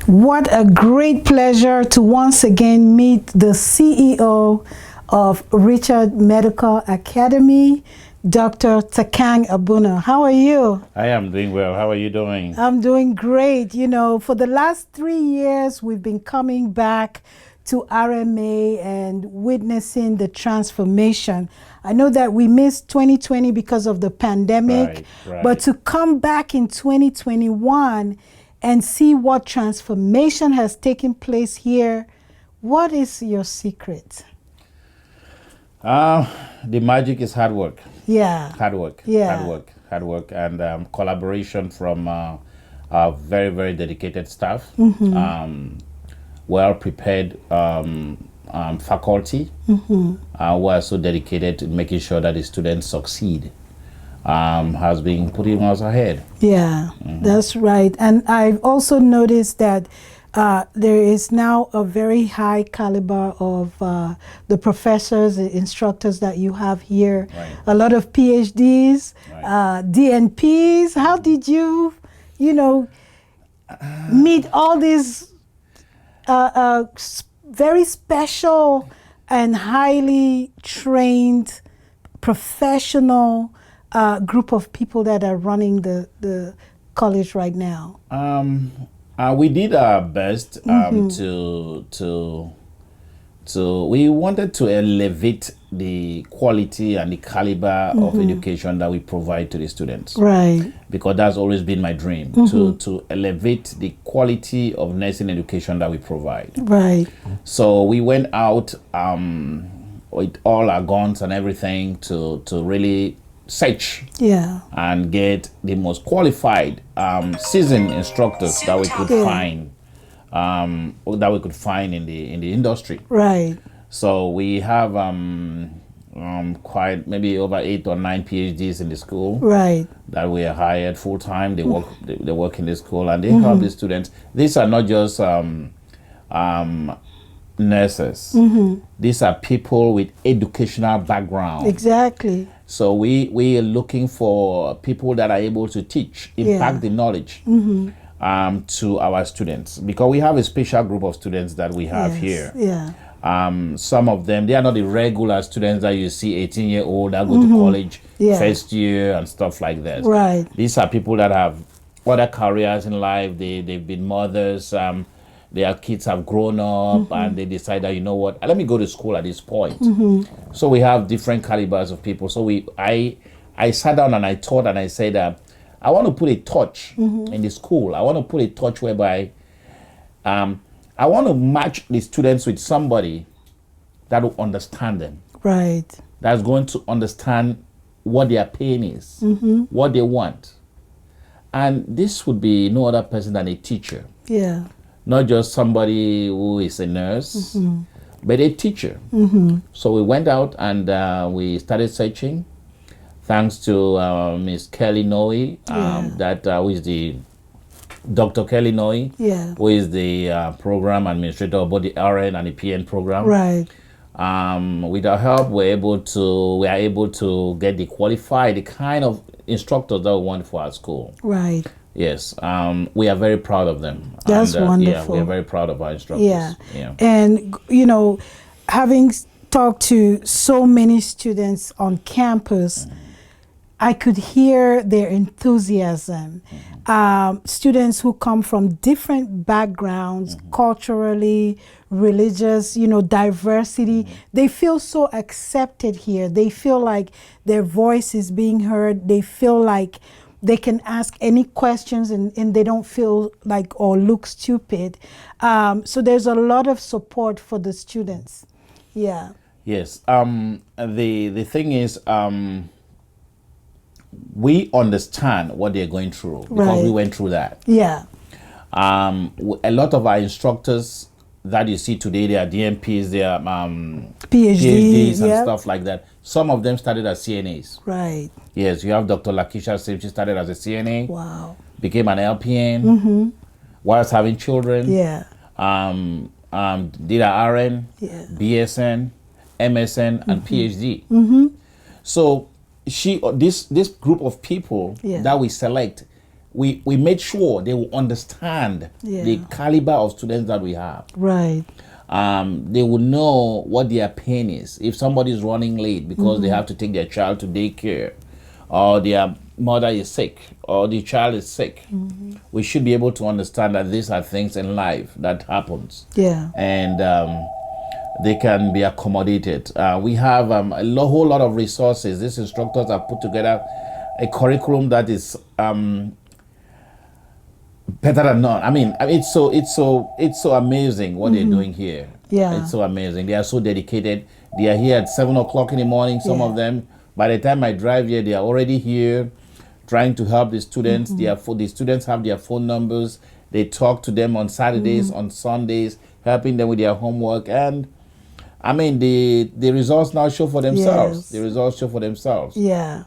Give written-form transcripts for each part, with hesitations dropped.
What a great pleasure to once again meet the CEO of Richard Medical Academy, Dr. Takang Abunaw. How are you? I am doing well. How are you doing? I'm doing great. You know, for the last 3 years, we've been coming back to RMA and witnessing the transformation. I know that we missed 2020 because of the pandemic, right. But to come back in 2021 and see what transformation has taken place here, what is your secret? The magic is hard work. Yeah. Hard work. Yeah. Hard work, and collaboration from our very, very dedicated staff. Well-prepared faculty who are so dedicated to making sure that the students succeed. Has been putting us ahead. Yeah, that's right. And I've also noticed that there is now a very high caliber of the professors, the instructors that you have here. Right. A lot of PhDs, DNPs. How did you meet all these very special and highly trained professional group of people that are running the college right now? We did our best we wanted to elevate the quality and the caliber of education that we provide to the students. Right. Because that's always been my dream, to elevate the quality of nursing education that we provide. Right. So we went out with all our guns and everything to really search and get the most qualified seasoned instructors that we could find in the industry. Right. So we have quite maybe over 8 or 9 PhDs in the school. Right. That we are hired full time. They work in the school and they help the students. These are not just nurses. These are people with educational background. Exactly. So we are looking for people that are able to teach, impact the knowledge to our students, because we have a special group of students that we have here. Yeah. Some of them, they are not the regular students that you see 18-year-old that go to college first year and stuff like that. Right. These are people that have other careers in life. They've been mothers. Their kids have grown up and they decide that, you know what, let me go to school at this point. So we have different calibers of people. So I sat down and I thought and I said that I want to put a touch in the school. I want to put a touch whereby I want to match the students with somebody that will understand them. Right. That's going to understand what their pain is, what they want. And this would be no other person than a teacher. Yeah. Not just somebody who is a nurse, but a teacher. So we went out and we started searching. Thanks to Miss Kelly Noe, who is the Dr. Kelly Noe, who is the program administrator of both the RN and the PN program. Right. With our help, we are able to get the kind of instructors that we want for our school. Right. Yes, we are very proud of them. That's wonderful. Yeah, we are very proud of our instructors. Yeah. And, having talked to so many students on campus, I could hear their enthusiasm. Students who come from different backgrounds, culturally, religious, diversity, they feel so accepted here. They feel like their voice is being heard. They feel like they can ask any questions and they don't feel like or look stupid. So there's a lot of support for the students. Yeah. Yes. The thing is, we understand what they're going through because we went through that. Yeah. A lot of our instructors that you see today, they are DMPs, they are PhDs and stuff like that. Some of them started as CNAs. Right. Yes, you have Dr. Lakisha Sim. She started as a CNA. Wow. Became an LPN. Whilst having children. Yeah. Did a RN, BSN, MSN, and PhD. So this group of people Yeah. that we select, we made sure they will understand Yeah. the caliber of students that we have. Right. They will know what their pain is. If somebody is running late because they have to take their child to daycare, or their mother is sick, or the child is sick, we should be able to understand that these are things in life that happens. Yeah. And they can be accommodated. We have a whole lot of resources. These instructors have put together a curriculum that is better than none. I mean, it's so amazing what they're doing here. Yeah. It's so amazing. They are so dedicated. They are here at 7:00 in the morning. Some of them, by the time I drive here, they are already here, trying to help the students. The students have their phone numbers. They talk to them on Saturdays, on Sundays, helping them with their homework. And I mean, the results now show for themselves. Yes. The results show for themselves. Yeah.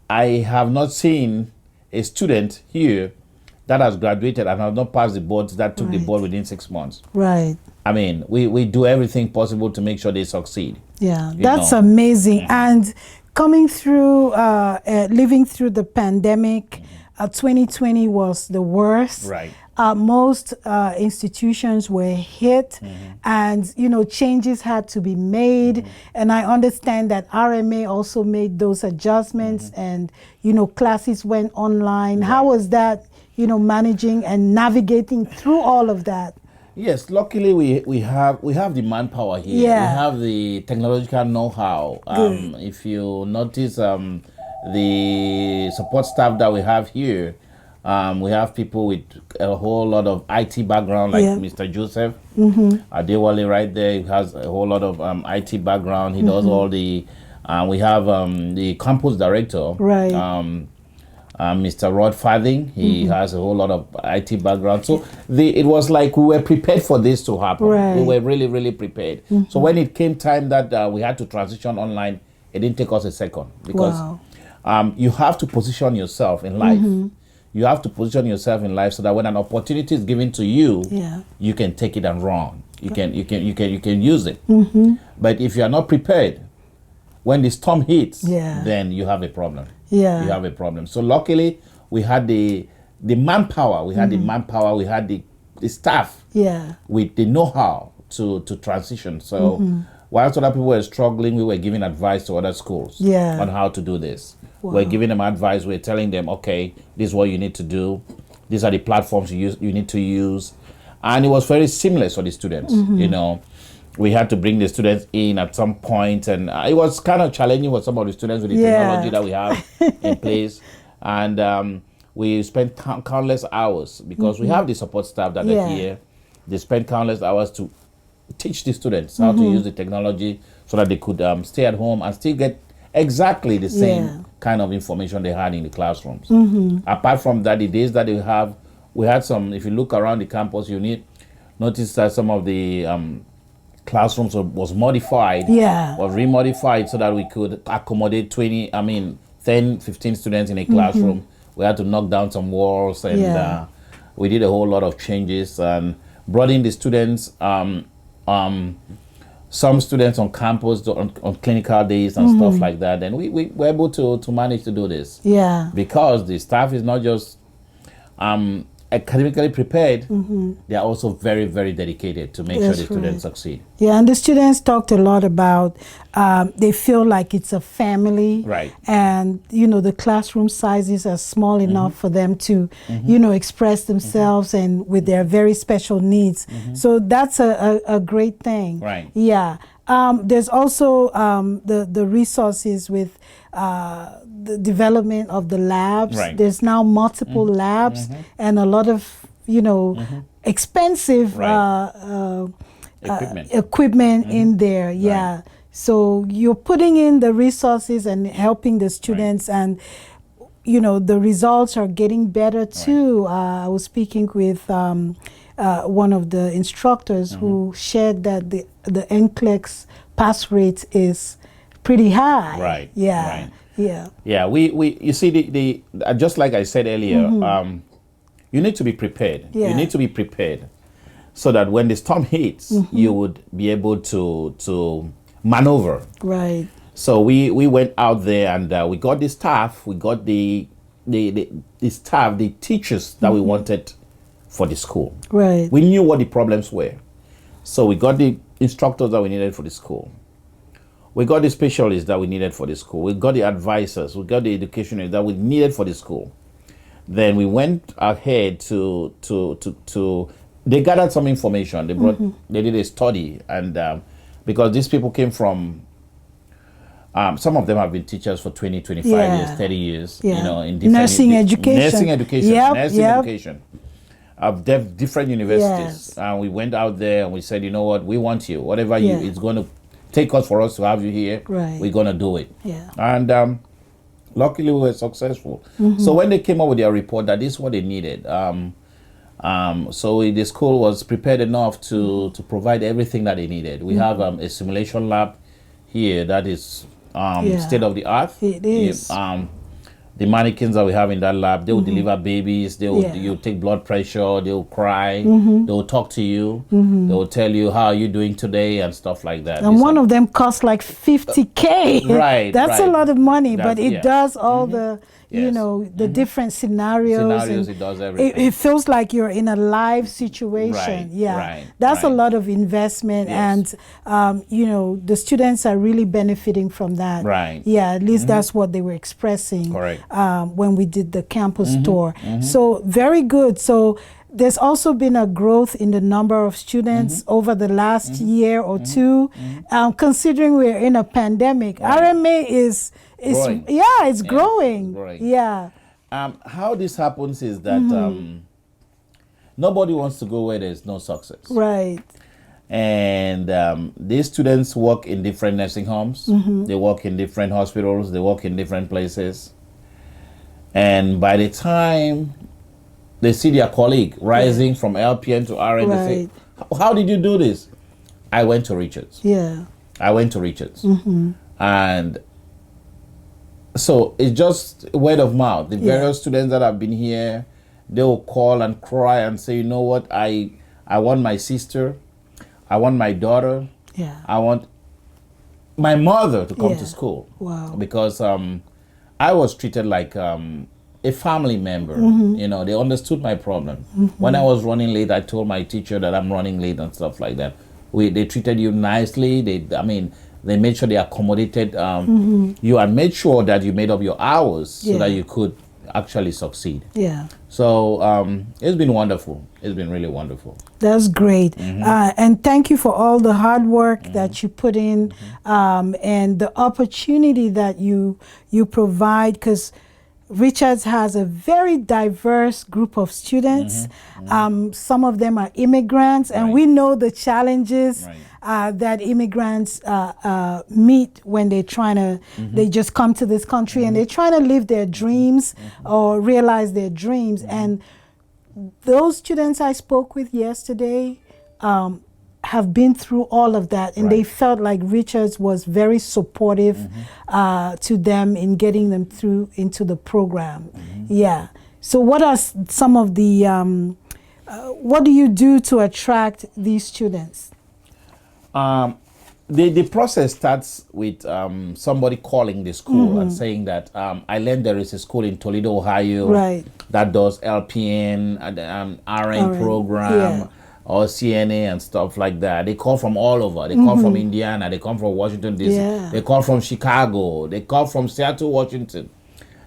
I have not seen a student here that has graduated and has not passed the boards that took the board within 6 months. Right. I mean, we do everything possible to make sure they succeed. Yeah, You that's know. amazing. And coming through, living through the pandemic, 2020 was the worst. Right. Most institutions were hit, and changes had to be made. And I understand that RMA also made those adjustments, and classes went online. How was that? Managing and navigating through all of that. Yes, luckily we have the manpower here. Yeah. We have the technological know-how. If you notice, the support staff that we have here, we have people with a whole lot of IT background, like Mr. Joseph Adewale right there. He has a whole lot of IT background. He does all the. We have the campus director, Right. Mr. Rod Farthing. He has a whole lot of IT background. So it was like we were prepared for this to happen. Right. We were really, really prepared. So when it came time that we had to transition online, it didn't take us a second, because you have to position yourself in life. You have to position yourself in life so that when an opportunity is given to you, you can take it and run. You can use it. But if you are not prepared, when the storm hits, then you have a problem. You have a problem. So luckily, we had the manpower. We had the manpower. We had the staff. With the know-how to transition. So whilst other people were struggling, we were giving advice to other schools on how to do this. We're giving them advice. We're telling them, okay, this is what you need to do. These are the platforms you need to use. And it was very seamless for the students. We had to bring the students in at some point, and it was kind of challenging for some of the students with the technology that we have in place. And we spent countless hours, because we have the support staff that are here. They spent countless hours to teach the students how to use the technology so that they could stay at home and still get exactly the same kind of information they had in the classrooms. Apart from that, the days that we had some, if you look around the campus, notice that some of the classrooms was modified, was remodified so that we could accommodate 10, 15 students in a classroom. We had to knock down some walls, and we did a whole lot of changes and brought in the students, some students on campus on clinical days and stuff like that. And we were able to manage to do this. Because the staff is not just academically prepared, they are also very, very dedicated to make sure the students succeed. And the students talked a lot about they feel like it's a family, right? And the classroom sizes are small enough for them to express themselves and with their very special needs. So that's a great thing, right? There's also the resources with the development of the labs. There's now multiple labs and a lot of expensive equipment in there. So you're putting in the resources and helping the students, and the results are getting better too. I was speaking with one of the instructors who shared that the NCLEX pass rate is pretty high. We you see the just like I said earlier, you need to be prepared. You need to be prepared so that when the storm hits, you would be able to maneuver. So we went out there and we got the staff, we got the staff, the teachers that we wanted for the school. Right. We knew what the problems were. So we got the instructors that we needed for the school. We got the specialists that we needed for the school. We got the advisors. We got the educationers that we needed for the school. Then we went ahead to they gathered some information. They brought, they did a study, and because these people came from, some of them have been teachers for 20, 25 years, 30 years, you know, in different nursing education, education of different universities. And we went out there and we said, you know what, we want you. Whatever it's going to take us for us to have you here, we're going to do it. And luckily we were successful. So when they came up with their report that this is what they needed, so the school was prepared enough to provide everything that they needed. We have a simulation lab here that is state of the art. It is. The mannequins that we have in that lab, they will deliver babies. They will you'll take blood pressure. They will cry. They will talk to you. They will tell you how are you doing today and stuff like that. And one of them costs like 50K. Right. That's a lot of money, but it yeah. does all the you know, the different scenarios. It does everything. It feels like you're in a live situation. That's a lot of investment, and you know, the students are really benefiting from that. At least that's what they were expressing. When we did the campus tour. So very good. So there's also been a growth in the number of students over the last year or two. Considering we're in a pandemic, RMA is growing. It's growing. How this happens is that nobody wants to go where there's no success. And these students work in different nursing homes. They work in different hospitals. They work in different places. And by the time they see their colleague rising from LPN to RN, they say, how did you do this? I went to Richards. I went to Richards. And so it's just word of mouth. The various students that have been here, they will call and cry and say, you know what, I want my sister, I want my daughter, I want my mother to come to school. Because I was treated like a family member. You know, they understood my problem. When I was running late, I told my teacher that I'm running late and stuff like that. They treated you nicely. They made sure they accommodated you and made sure that you made up your hours so that you could actually succeed. So it's been wonderful. It's been really wonderful. That's great. And thank you for all the hard work that you put in and the opportunity that you provide, because Richards has a very diverse group of students. Some of them are immigrants, and we know the challenges that immigrants meet when they're trying to, they just come to this country and they're trying to live their dreams or realize their dreams. And those students I spoke with yesterday have been through all of that, and they felt like Richards was very supportive to them in getting them through into the program. So what are some of the, what do you do to attract these students? The process starts with somebody calling the school and saying that I learned there is a school in Toledo, Ohio that does LPN and RN program or CNA and stuff like that. They call from all over. They call from Indiana. They come from Washington, D.C. They call from Chicago. They call from Seattle, Washington.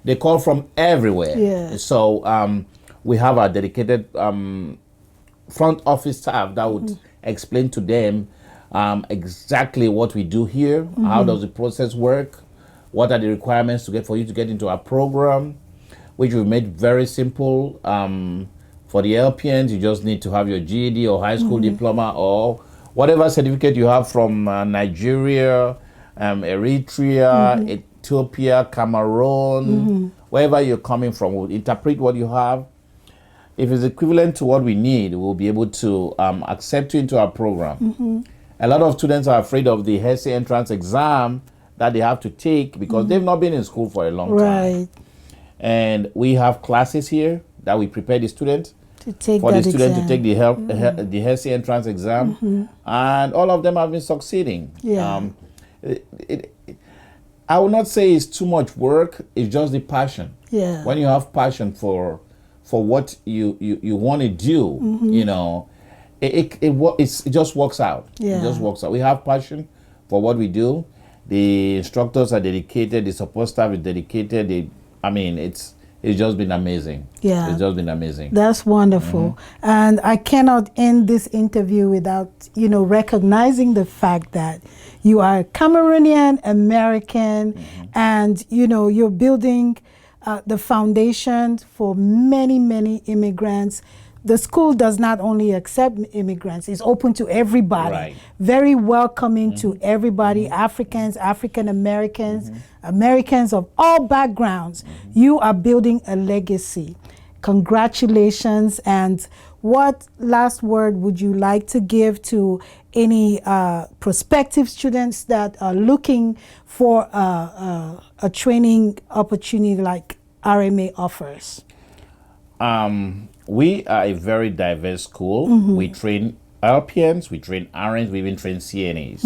They call from everywhere. So we have a dedicated front office staff that would explain to them exactly what we do here, how does the process work, what are the requirements to get for you to get into our program, which we've made very simple. For the LPNs, you just need to have your GED or high school diploma or whatever certificate you have from Nigeria, Eritrea, Ethiopia, Cameroon, wherever you're coming from. We'll interpret what you have. If it's equivalent to what we need, we'll be able to accept you into our program. A lot of students are afraid of the HESI entrance exam that they have to take because they've not been in school for a long time. And we have classes here that we prepare the student to take for the student to take the HESI entrance exam, and all of them have been succeeding. I would not say it's too much work. It's just the passion. Yeah. When you have passion for what you want to do, you know, it just works out. Yeah. It just works out. We have passion for what we do. The instructors are dedicated. The support staff is dedicated. It's just been amazing. Yeah. It's just been amazing. That's wonderful. And I cannot end this interview without, recognizing the fact that you are Cameroonian-American and, you're building the foundation for many, many immigrants. The school does not only accept immigrants, it's open to everybody. Right. Very welcoming to everybody, Africans, African-Americans, Americans of all backgrounds. You are building a legacy. Congratulations. And what last word would you like to give to any prospective students that are looking for a training opportunity like RMA offers? We are a very diverse school. We train LPNs, we train RNs, we even train CNAs.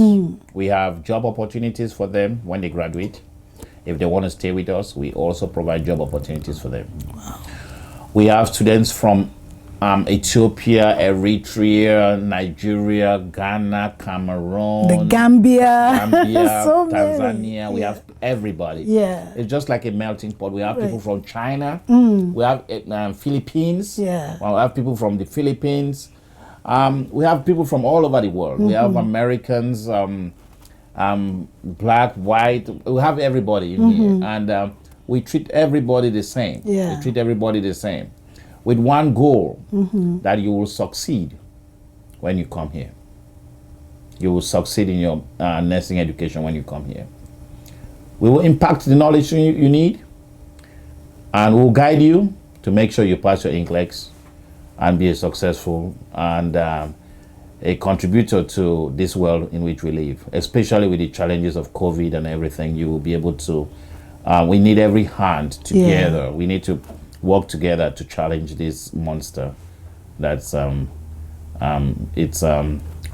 We have job opportunities for them when they graduate. If they want to stay with us, we also provide job opportunities for them. Wow. We have students from Ethiopia, Eritrea, Nigeria, Ghana, Cameroon, The Gambia, so Tanzania. many. We have everybody. Yeah. It's just like a melting pot. We have people Right. from China. We have Philippines. Yeah. We have people from the Philippines. We have people from all over the world. We have Americans, black, white. We have everybody in here. And we treat everybody the same. Yeah. We treat everybody the same. With one goal, that you will succeed when you come here. You will succeed in your nursing education when you come here. We will impact the knowledge you need, and we'll guide you to make sure you pass your NCLEX and be a successful and a contributor to this world in which we live, especially with the challenges of COVID and everything. You will be able to, we need every hand together. We need to work together to challenge this monster that's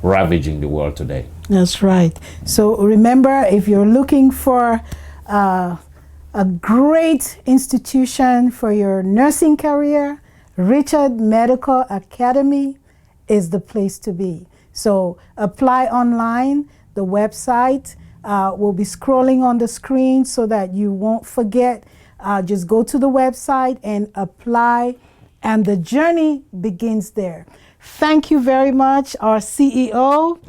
ravaging the world today. That's right. So remember, if you're looking for a great institution for your nursing career, Richard Medical Academy is the place to be. So apply online. The website will be scrolling on the screen so that you won't forget. Just go to the website and apply, and the journey begins there. Thank you very much, our CEO,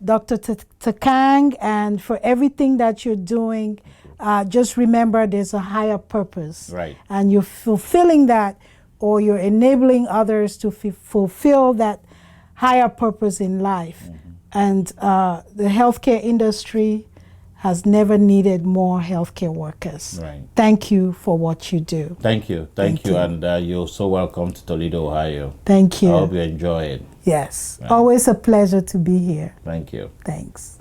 Dr. Takang, and for everything that you're doing. Just remember there's a higher purpose. Right. And you're fulfilling that, or you're enabling others to fulfill that higher purpose in life. And the healthcare industry has never needed more healthcare workers. Right. Thank you for what you do. Thank you. Thank you. And you're so welcome to Toledo, Ohio. Thank you. I hope you enjoy it. Yes. Right. Always a pleasure to be here. Thank you. Thanks.